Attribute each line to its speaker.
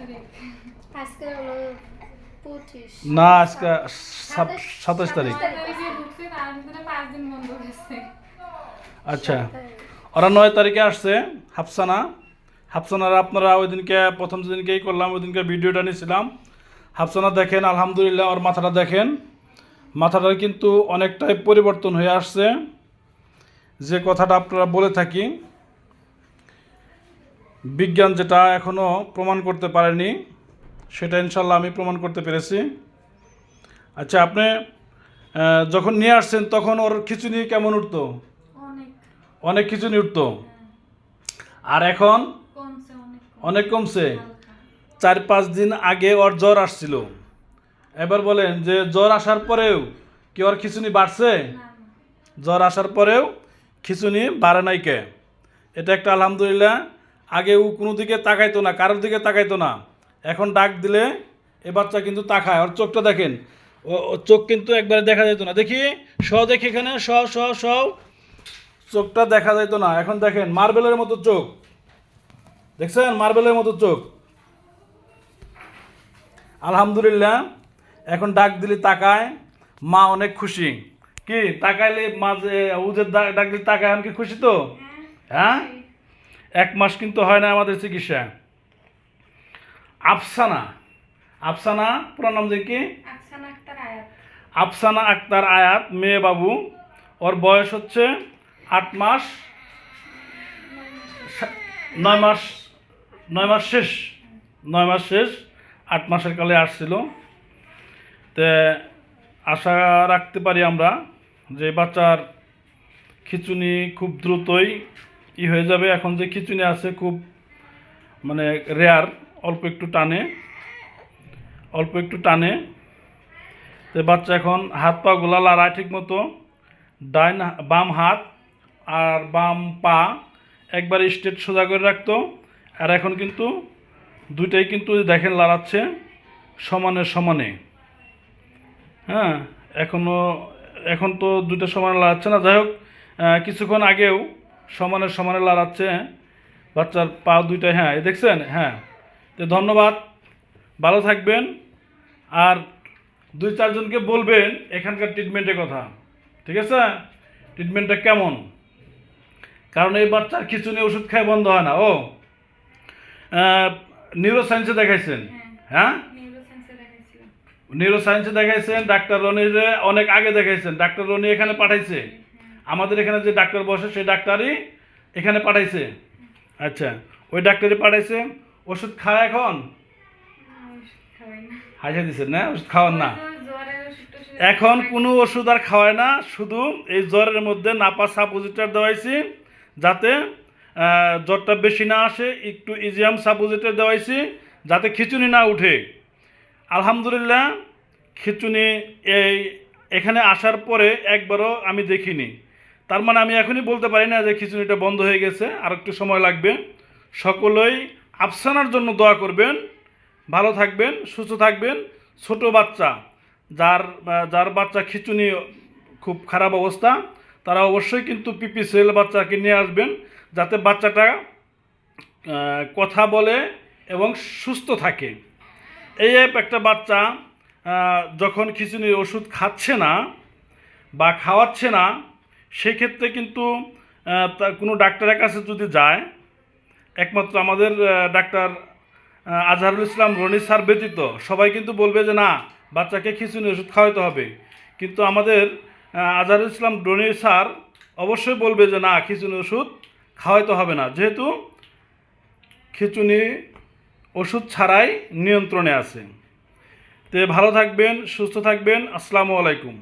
Speaker 1: আজকে হলো 25
Speaker 2: না আজকে 27 তারিখ। আচ্ছা, ওরা 9 তারিখে আসছে। হাফসানার আপনারা ওই দিনকে প্রথম যেদিনকেই করলাম ওই দিনকে ভিডিওটা নিয়েছিলাম। হাফসানা দেখেন, আলহামদুলিল্লাহ ওর মাথাটা দেখেন, মাথাটার কিন্তু অনেকটাই পরিবর্তন হয়ে আসছে। যে কথাটা আপনারা বলে থাকি, বিজ্ঞান যেটা এখনও প্রমাণ করতে পারেনি সেটা ইনশাল্লাহ আমি প্রমাণ করতে পেরেছি। আচ্ছা, আপনি যখন নিয়ে আসছেন তখন ওর খিচুনি কেমন উঠতো? অনেক খিচুনি উঠতো। আর এখন অনেক কমছে। 4-5 দিন আগে ওর জ্বর আসছিল। এবার বলেন যে জ্বর আসার পরেও কি ওর খিচুনি বাড়ছে? জ্বর আসার পরেও খিচুনি বাড়ে নাই কে? এটা একটা আলহামদুলিল্লাহ। আগে ও কোনো দিকে তাকাইতো না, কারোর দিকে তাকাইতো না, এখন ডাক দিলে এ বাচ্চা কিন্তু তাকায়। ওর চোখটা দেখেন, ও চোখ কিন্তু একবারে দেখা যেত না। দেখি দেখি এখানে চোখটা দেখা যেত না, এখন দেখেন মার্বেলের মতো চোখ। দেখছেন মার্বেলের মতো চোখ। আলহামদুলিল্লাহ, এখন ডাক দিলে তাকায়, মা অনেক খুশি। কি তাকাইলে মা যে ও যে ডাক দিলে তাকায়, এখন কি খুশি তো? হ্যাঁ, 1 মাস কিন্তু হয় না আমাদের চিকিৎসা। আফসানা পুরো নাম যে কি? আফসানা আক্তার আয়াত, মেয়ে বাবু। ওর বয়স হচ্ছে 8 মাস 9 মাস 9 মাস শেষ 9 মাস শেষ 8 মাসের কালে আসছিল। তে আশা রাখতে পারি আমরা যে বাচ্চার খিচুনি খুব দ্রুতই হয়ে যাবে। এখন যে খিচুনি আছে খুব মানে রেয়ার, অল্প একটু টানে। তো বাচ্চা এখন হাত পা গোলা লড়ায় ঠিক মতো। বাম হাত আর বাম পা একবার স্ট্রেট সোজা করে রাখতো। আর এখন কিন্তু দুইটাই কিন্তু দেখেন লড়াচ্ছে সমানে। হ্যাঁ, এখন তো দুইটা সমানে লড়াচ্ছে না। যাই হোক, কিছুক্ষণ আগেও সমানে লড়াচ্ছে বাচ্চার পা দুইটাই। হ্যাঁ, দেখছেন? হ্যাঁ, তো ধন্যবাদ, ভালো থাকবেন। আর 2-4 জনকে বলবেন এখানকার ট্রিটমেন্টের কথা। ঠিক আছে? ট্রিটমেন্টটা কেমন? কারণ এই বাচ্চার খিচুনি ওষুধ খায় বন্ধ হয় না। নিউরো সায়েন্সে দেখাইছেন? হ্যাঁ, নিউরো সায়েন্সে দেখাইছেন। ডাক্তার রনির অনেক আগে দেখাইছেন। ডাক্তার রনি এখানে পাঠাইছে, আমাদের এখানে যে ডাক্তার বসে সেই ডাক্তারই এখানে পাঠাইছে। আচ্ছা, ওই ডাক্তারই পাঠাইছে। ওষুধ খায় এখন? হাসা দিচ্ছেন না, ওষুধ খাওয়ান না এখন, কোনো ওষুধ আর খাওয়ায় না। শুধু এই জ্বরের মধ্যে নাপা সাপোজিটর দেওয়াইছি যাতে জ্বরটা বেশি না আসে। একটু ইজিয়াম সাপোজিটর দেওয়াইছি যাতে খিচুনি না উঠে। আলহামদুলিল্লাহ, খিচুনি এখানে আসার পরে একবারও আমি দেখিনি। তার মানে আমি এখনই বলতে পারি না যে খিচুনিটা বন্ধ হয়ে গেছে, আর একটু সময় লাগবে। সকলেই আফসানার জন্য দোয়া করবেন। ভালো থাকবেন, সুস্থ থাকবেন। ছোট বাচ্চা যার বাচ্চা খিচুনি খুব খারাপ অবস্থা, তারা অবশ্যই কিন্তু পিপি সেল বাচ্চাকে নিয়ে আসবেন যাতে বাচ্চাটা কথা বলে এবং সুস্থ থাকে। এই একটা বাচ্চা যখন খিচুনির ওষুধ খাচ্ছে না বা খাওয়াচ্ছে না, সেক্ষেত্রে কিন্তু কোনো ডাক্তারের কাছে যদি যায়, একমাত্র আমাদের ডাক্তার আজহারুল ইসলাম রনি স্যার ব্যতীত সবাই কিন্তু বলবে যে না, বাচ্চাকে খিচুনি ওষুধ খাওয়াতে হবে। কিন্তু আমাদের আজহারুল ইসলাম রনি স্যার অবশ্যই বলবে যে না, খিচুনি ওষুধ খাওয়াইতে হবে না, যেহেতু খিচুনি ওষুধ ছাড়াই নিয়ন্ত্রণে আছে। তো ভালো থাকবেন, সুস্থ থাকবেন। আসসালামু আলাইকুম।